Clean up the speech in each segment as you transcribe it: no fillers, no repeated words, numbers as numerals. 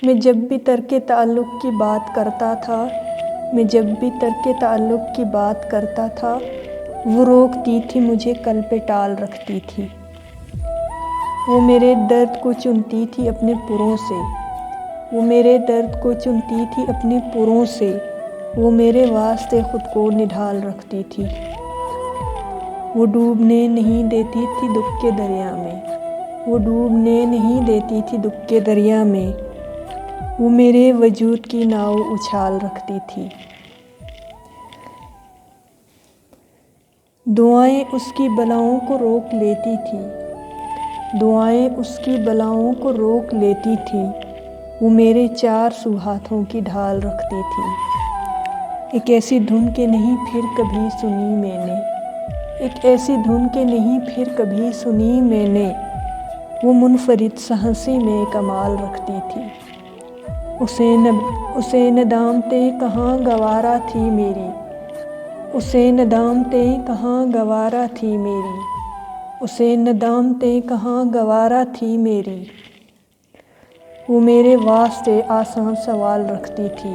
میں جب بھی ترک تعلق کی بات کرتا تھا وہ روکتی تھی مجھے کل پہ ٹال رکھتی تھی۔ وہ میرے درد کو چنتی تھی اپنے پروں سے، وہ میرے واسطے خود کو نڈھال رکھتی تھی۔ وہ ڈوبنے نہیں دیتی تھی دکھ کے دریا میں، وہ میرے وجود کی ناؤ اچھال رکھتی تھی۔ دعائیں اس کی بلاؤں کو روک لیتی تھی، وہ میرے 4 سو ہاتھوں کی ڈھال رکھتی تھی۔ ایک ایسی دھن کہ نہیں پھر کبھی سنی میں نے، وہ منفرد سا ہنسی میں کمال رکھتی تھی۔ اسے ندامتیں کہاں گوارا تھی میری، وہ میرے واسطے آسان سوال رکھتی تھی۔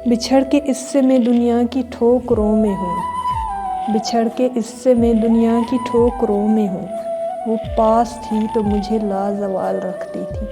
بچھڑ کے اس سے میں دنیا کی ٹھوکروں میں ہوں، وہ پاس تھی تو مجھے لازوال رکھتی تھی۔